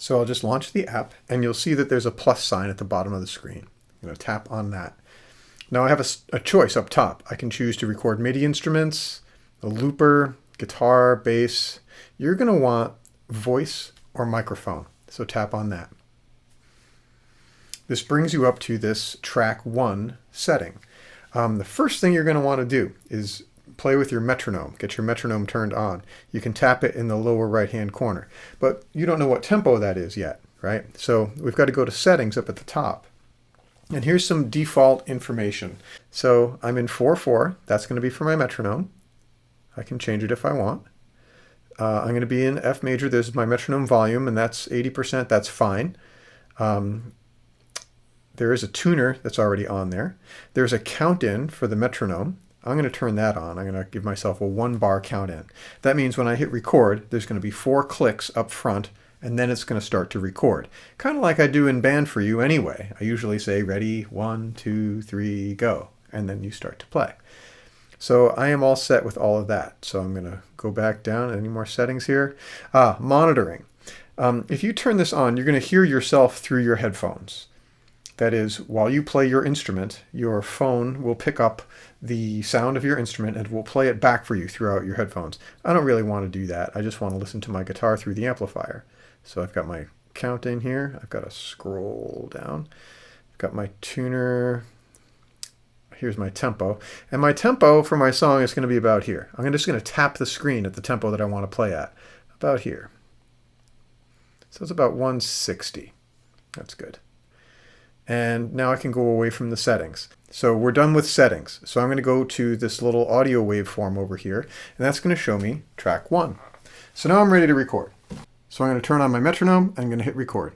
So I'll just launch the app and you'll see that there's a plus sign at the bottom of the screen. I'm going to tap on that. Now I have a choice up top. I can choose to record MIDI instruments, a looper, guitar, bass. You're going to want voice or microphone, so tap on that. This brings you up to this track 1 setting. The first thing you're going to want to do is play with your metronome. Get your metronome turned on. You can tap it in the lower right-hand corner, but you don't know what tempo that is yet, right? So we've got to go to settings up at the top. And here's some default information. So I'm in 4/4. That's going to be for my metronome. I can change it if I want. I'm going to be in F major. There's my metronome volume, and that's 80%. That's fine. There is a tuner that's already on there. There's a count in for the metronome. I'm going to turn that on. I'm going to give myself a 1-bar count in. That means when I hit record, there's going to be 4 clicks up front, and then it's going to start to record. Kind of like I do in Band for You anyway. I usually say, ready, 1, 2, 3, go, and then you start to play. So I am all set with all of that. So I'm going to go back down. Any more settings here? Monitoring. If you turn this on, you're going to hear yourself through your headphones. That is, while you play your instrument, your phone will pick up the sound of your instrument and will play it back for you throughout your headphones. I don't really want to do that. I just want to listen to my guitar through the amplifier. So I've got my count in here. I've got to scroll down. I've got my tuner. Here's my tempo. And my tempo for my song is going to be about here. I'm just going to tap the screen at the tempo that I want to play at. About here. So it's about 160. That's good. And now I can go away from the settings. So we're done with settings. So I'm going to go to this little audio waveform over here, and that's going to show me track 1. So now I'm ready to record. So I'm going to turn on my metronome, and I'm going to hit record.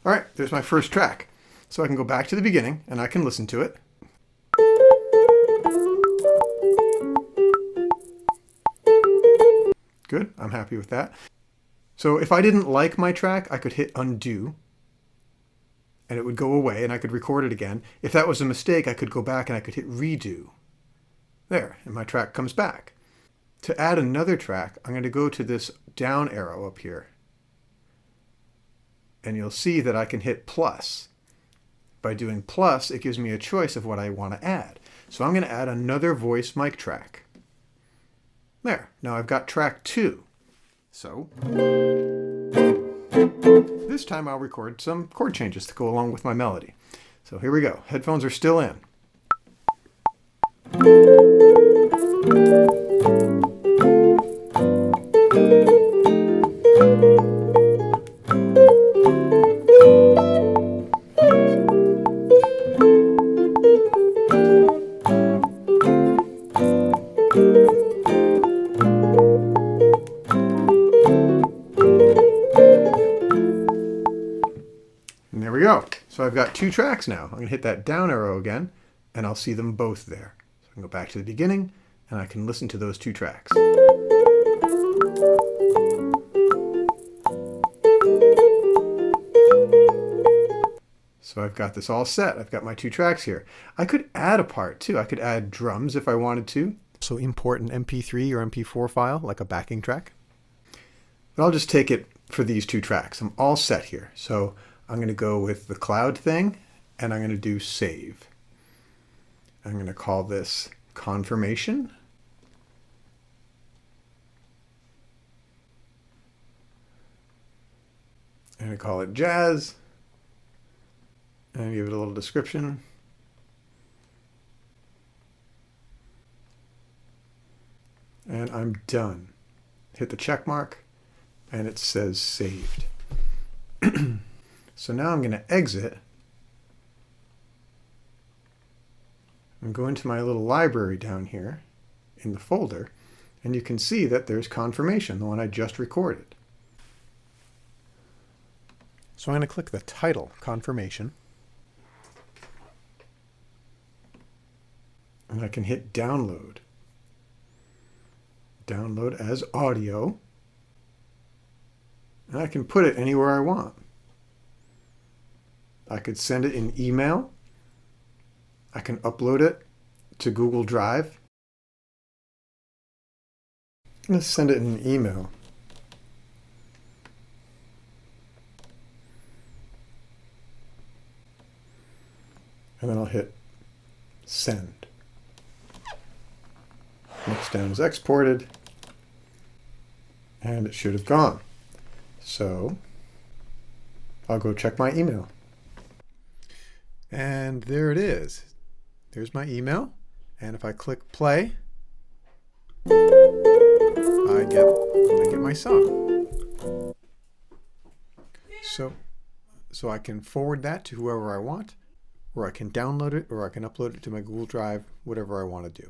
All right, there's my first track. So I can go back to the beginning and I can listen to it. Good, I'm happy with that. So if I didn't like my track, I could hit undo and it would go away and I could record it again. If that was a mistake, I could go back and I could hit redo. There, and my track comes back. To add another track, I'm going to go to this down arrow up here. And you'll see that I can hit plus. By doing plus, it gives me a choice of what I want to add. So I'm going to add another voice mic track. There, now I've got track 2. So this time I'll record some chord changes to go along with my melody. So here we go. Headphones are still in. And there we go. So I've got 2 tracks now. I'm going to hit that down arrow again, and I'll see them both there. So I can go back to the beginning, and I can listen to those 2 tracks. So I've got this all set. I've got my 2 tracks here. I could add a part too. I could add drums if I wanted to. So import an MP3 or MP4 file, like a backing track. But I'll just take it for these 2 tracks. I'm all set here. So I'm going to go with the cloud thing, and I'm going to do save. I'm going to call this confirmation. I'm going to call it jazz. And give it a little description. And I'm done. Hit the check mark, and it says saved. So now I'm going to exit and go into my little library down here in the folder, and you can see that there's confirmation, the one I just recorded. So I'm going to click the title, confirmation. And I can hit download. Download as audio. And I can put it anywhere I want. I could send it in email. I can upload it to Google Drive. Let's send it in an email. And then I'll hit send. Next down is exported. And it should have gone. So I'll go check my email. And there it is. There's my email. And if I click play, I get my song. So I can forward that to whoever I want, or I can download it, or I can upload it to my Google Drive, whatever I want to do.